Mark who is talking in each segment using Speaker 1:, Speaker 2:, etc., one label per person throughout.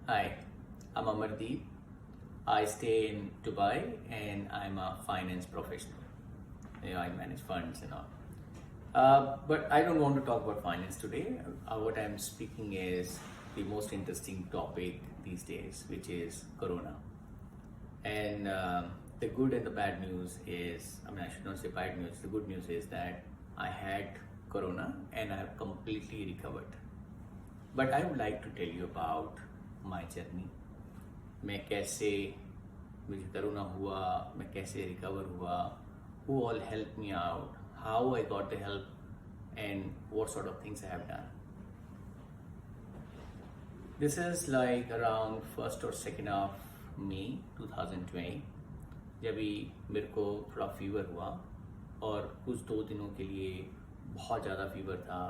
Speaker 1: Hi, I'm Amardeep. I stay in Dubai and I'm a finance professional. I manage funds and all. But I don't want to talk about finance today. What I'm speaking is the most interesting topic these days, which is Corona. And the good and the bad news is, I should not say bad news. The good news is that I had Corona and I have completely recovered. But I would like to tell you about my journey. मैं कैसे मुझे corona हुआ, मैं कैसे recover हुआ, who all helped me out, how I got the help, and what sort of things I have done. This is like around first or second of May 2020 जब भी मेरे को थोड़ा फीवर हुआ और कुछ 2 दिनों के लिए बहुत ज़्यादा फीवर था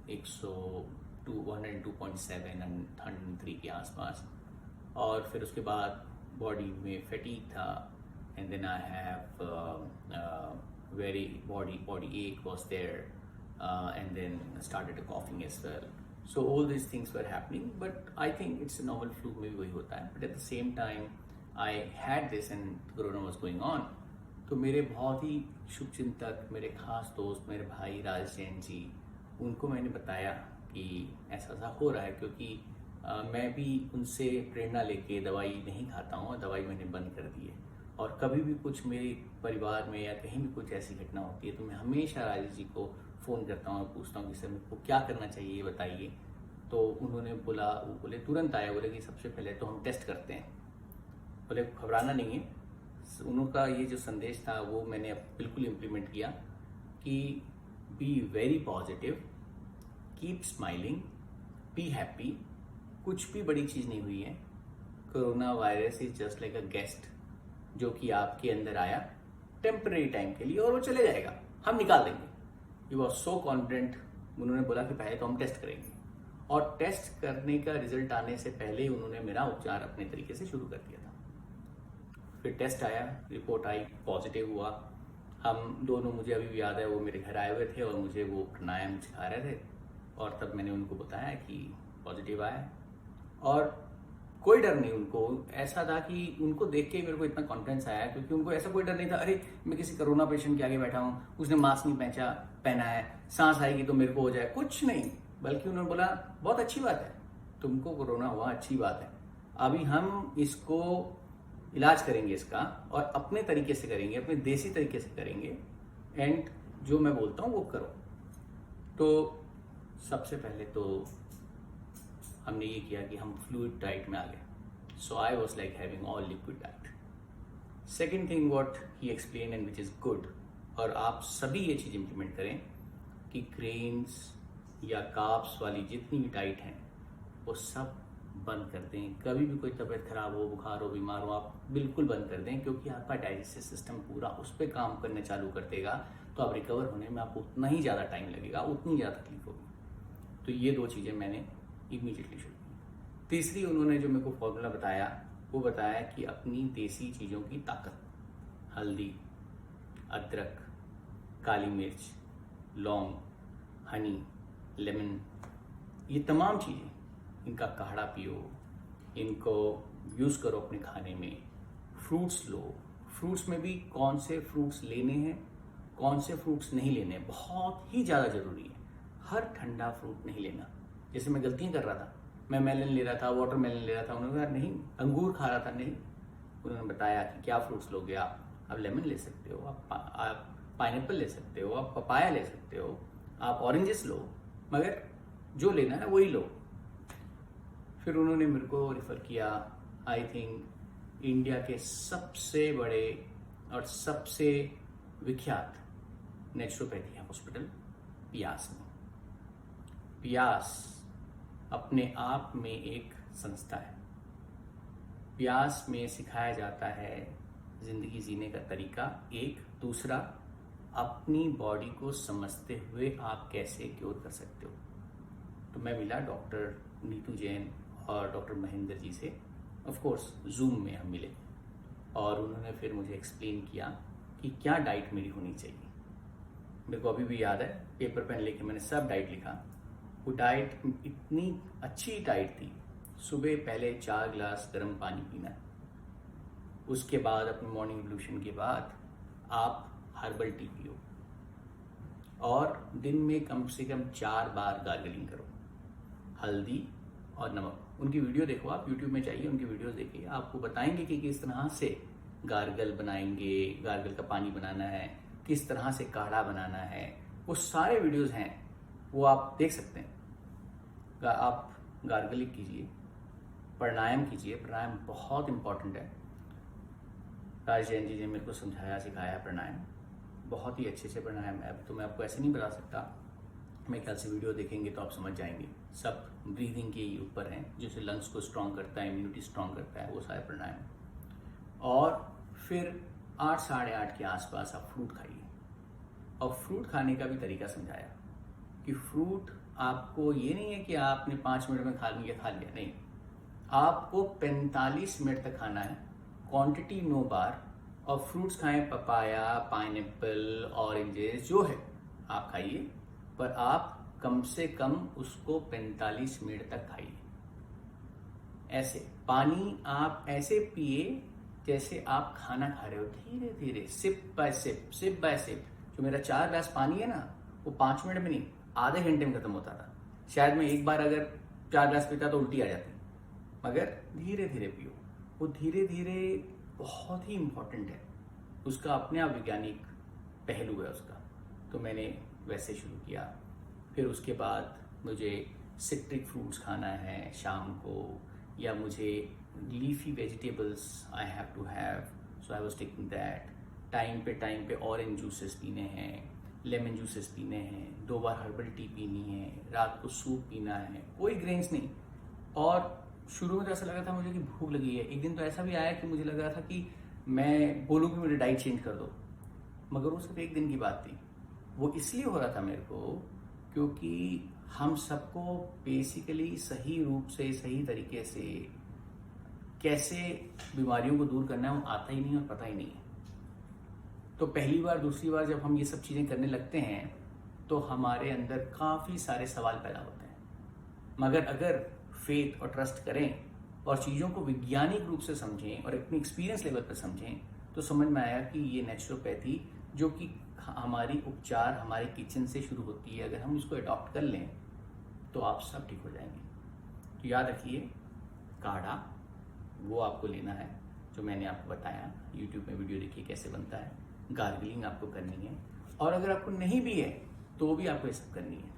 Speaker 1: 102.7 एंड 103 के आसपास और फिर उसके बाद बॉडी में फैटीग था and then I have very body ache was there and then started coughing as well. So all these things were happening, but I think it's a normal flu में भी वही होता है. But at the same time I had this and corona was going on. तो मेरे बहुत ही शुभचिंतक, मेरे खास दोस्त, मेरे भाई राज जैन जी, उनको मैंने बताया कि ऐसा ऐसा हो रहा है क्योंकि मैं भी उनसे प्रेरणा लेके दवाई नहीं खाता हूँ, दवाई मैंने बंद कर दी है. और कभी भी कुछ मेरे परिवार में या कहीं भी कुछ ऐसी घटना होती है तो मैं हमेशा राजेश जी को फ़ोन करता हूँ, पूछता हूँ कि सर मेरे को क्या करना चाहिए ये बताइए. तो उन्होंने बोला, वो बोले तुरंत आया, बोले कि सबसे पहले तो हम टेस्ट करते हैं. बोले घबराना नहीं है. उनका ये जो संदेश था वो मैंने बिल्कुल इम्प्लीमेंट किया कि be very positive, keep smiling, be happy. कुछ भी बड़ी चीज़ नहीं हुई है. Corona virus is just like a guest जो कि आपके अंदर आया टेम्पररी टाइम के लिए और वो चले जाएगा, हम निकाल देंगे. You was so confident. उन्होंने बोला कि पहले तो हम टेस्ट करेंगे और टेस्ट करने का रिजल्ट आने से पहले उन्होंने मेरा उपचार अपने तरीके से शुरू कर दिया था. फिर टेस्ट आया, रिपोर्ट आई, पॉजिटिव हुआ. हम दोनों, मुझे अभी भी याद है, वो मेरे घर आए हुए थे और मुझे वो प्राणायाम सिखा रहे थे और तब मैंने उनको बताया कि पॉजिटिव आया. और कोई डर नहीं उनको. ऐसा था कि उनको देख के मेरे को इतना कॉन्फिडेंस आया क्योंकि उनको ऐसा कोई डर नहीं था, अरे मैं किसी कोरोना पेशेंट के आगे बैठा हूँ, उसने मास्क नहीं पहना है, सांस आएगी तो मेरे को हो जाए. कुछ नहीं, बल्कि उन्होंने बोला बहुत अच्छी बात है, तुमको कोरोना हुआ, अच्छी बात है. अभी हम इसको इलाज करेंगे इसका और अपने तरीके से करेंगे, अपने देसी तरीके से करेंगे एंड जो मैं बोलता हूँ वो करो. तो सबसे पहले तो हमने ये किया कि हम फ्लूइड डाइट में आ गए. So I was like having all liquid diet. Second thing what he explain and which is good, और आप सभी ये चीज़ इंप्लीमेंट करें कि ग्रेन्स या कार्ब्स वाली जितनी भी डाइट हैं वो सब बंद कर दें. कभी भी कोई तबीयत खराब हो, बुखार हो, बीमार हो, आप बिल्कुल बंद कर दें क्योंकि आपका डाइजेस्टिव सिस्टम पूरा उस पर काम करने चालू कर देगा. तो आप रिकवर होने में आपको उतना ही ज़्यादा टाइम लगेगा, उतनी ज़्यादा तकलीफ होगी. तो ये 2 चीज़ें मैंने इमीडिएटली शुरू की. तीसरी, उन्होंने जो मेरे को फॉर्मूला बताया वो बताया कि अपनी देसी चीज़ों की ताकत, हल्दी, अदरक, काली मिर्च, लौंग, हनी, लेमन, ये तमाम चीज़ें, इनका काढ़ा पियो, इनको यूज़ करो अपने खाने में. फ्रूट्स लो. फ्रूट्स में भी कौन से फ्रूट्स लेने हैं, कौन से फ्रूट्स नहीं लेने हैं, बहुत ही ज़्यादा ज़रूरी है. हर ठंडा फ्रूट नहीं लेना. जैसे मैं गलतियाँ कर रहा था, मैं मेलन ले रहा था, वाटरमेलन ले रहा था, उन्होंने कहा नहीं. अंगूर खा रहा था, नहीं. उन्होंने बताया कि क्या फ्रूट्स लोगे आप लेमन ले सकते हो, आप पाइनएप्पल ले सकते हो, आप पपाया ले सकते हो, आप ऑरेंजेस लो, मगर जो लेना है वही लो. फिर उन्होंने मेरे को रेफ़र किया, आई थिंक इंडिया के सबसे बड़े और सबसे विख्यात नेचुरोपैथी हॉस्पिटल पियास में. पियास अपने आप में एक संस्था है. पियास में सिखाया जाता है जिंदगी जीने का तरीका. एक, दूसरा, अपनी बॉडी को समझते हुए आप कैसे क्योर कर सकते हो. तो मैं मिला डॉक्टर नीतू जैन और डॉक्टर महेंद्र जी से. ऑफ कोर्स जूम में हम मिले और उन्होंने फिर मुझे एक्सप्लेन किया कि क्या डाइट मेरी होनी चाहिए. मेरे को अभी भी याद है, पेपर पेन लेके मैंने सब डाइट लिखा. वो डाइट इतनी अच्छी डाइट थी सुबह पहले 4 ग्लास गर्म पानी पीना, उसके बाद अपनी मॉर्निंग एब्ल्यूशन के बाद आप हर्बल टी पियो और दिन में कम से कम 4 बार गार्गलिंग करो, हल्दी और नमक। उनकी वीडियो देखो, आप यूट्यूब में जाइए, उनकी वीडियोस देखिए, आपको बताएंगे कि किस तरह से गार्गल बनाएंगे, गार्गल का पानी बनाना है, किस तरह से काढ़ा बनाना है, वो सारे वीडियोस हैं, वो आप देख सकते हैं। आप गार्गलिंग कीजिए, प्राणायाम कीजिए, प्राणायाम बहुत इंपॉर्टेंट है। राज जैन जी ने मेरे को समझाया सिखाया प्राणायाम, बहुत ही अच्छे से प्राणायाम है। अब तो मैं आपको ऐसे नहीं बता सकता, मेरे ख्याल से वीडियो देखेंगे तो आप समझ जाएंगे। सब ब्रीदिंग के ऊपर हैं, जैसे लंग्स को स्ट्रॉन्ग करता है, इम्यूनिटी स्ट्रॉन्ग करता है, वो सारे प्राणायाम। और फिर 8 साढ़े 8 के आसपास आप फ्रूट खाइए। और फ्रूट खाने का भी तरीका समझाया कि फ्रूट आपको ये नहीं है कि आपने 5 मिनट में खा लिया, नहीं, आपको 45 मिनट तक खाना है, क्वांटिटी 9 बार। और फ्रूट्स खाएं, पपाया, पाइनएप्पल, ऑरेंजेस, जो है आप खाइए, पर आप कम से कम उसको 45 मिनट तक खाइए। ऐसे पानी आप ऐसे पिए जैसे आप खाना खा रहे हो, धीरे धीरे, sip by sip, sip by sip. जो मेरा 4 ग्लास पानी है ना, वो 5 मिनट में नहीं, आधे घंटे में खत्म होता था। शायद मैं एक बार अगर 4 ग्लास पीता तो उल्टी आ जाती, मगर धीरे धीरे पियो। वो धीरे धीरे बहुत ही इंपॉर्टेंट है, उसका अपने आप वैज्ञानिक पहलू है उसका। तो मैंने वैसे शुरू किया। फिर उसके बाद मुझे सिट्रिक फ्रूट्स खाना है शाम को, या मुझे leafy vegetables I have to have, so I was taking that. Time पे ऑरेंज जूसेस पीने हैं, लेमन जूसेस पीने हैं, 2 बार हर्बल टी पीनी है, रात को सूप पीना है, कोई ग्रेन्स नहीं। और शुरू में तो ऐसा लगा था मुझे कि भूख लगी है। एक दिन तो ऐसा भी आया कि मुझे लग रहा था कि मैं बोलूँ कि मुझे डाइट चेंज कर दो, मगर वो सिर्फ एक दिन की बात थी। वो इसलिए हो रहा था मेरे को क्योंकि हम सबको बेसिकली सही रूप से, सही तरीके से कैसे बीमारियों को दूर करना है वो आता ही नहीं और पता ही नहीं है। तो पहली बार, दूसरी बार जब हम ये सब चीज़ें करने लगते हैं तो हमारे अंदर काफ़ी सारे सवाल पैदा होते हैं। मगर अगर फेथ और ट्रस्ट करें और चीज़ों को वैज्ञानिक रूप से समझें और अपनी एक्सपीरियंस लेवल पर समझें, तो समझ में आया कि ये नेचुरोपैथी जो कि हमारी उपचार हमारे किचन से शुरू होती है, अगर हम इसको अडॉप्ट कर लें तो आप सब ठीक हो जाएंगे। तो याद रखिए, काढ़ा वो आपको लेना है जो मैंने आपको बताया, यूट्यूब में वीडियो देखिए कैसे बनता है। गार्गलिंग आपको करनी है, और अगर आपको नहीं भी है तो भी आपको ये सब करनी है।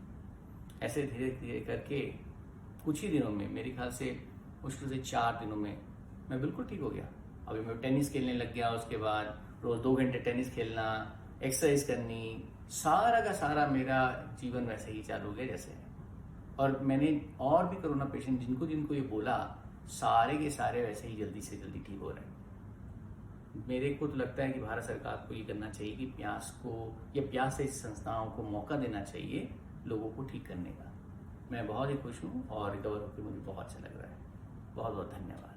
Speaker 1: ऐसे धीरे धीरे करके कुछ ही दिनों में, मेरे ख्याल से मुश्किल से 4 दिनों में मैं बिल्कुल ठीक हो गया। अभी मैं टेनिस खेलने लग गया, उसके बाद रोज़ 2 घंटे टेनिस खेलना, एक्सरसाइज करनी, सारा का सारा मेरा जीवन वैसे ही चालू हो गया जैसे है। और मैंने और भी कोरोना पेशेंट जिनको ये बोला, सारे के सारे वैसे ही जल्दी से जल्दी ठीक हो रहे हैं। मेरे को तो लगता है कि भारत सरकार को ये करना चाहिए कि प्यास को या प्यास से संस्थाओं को मौका देना चाहिए लोगों को ठीक करने का। मैं बहुत ही खुश हूँ और रिकवर होकर मुझे बहुत अच्छा लग रहा है। बहुत बहुत धन्यवाद।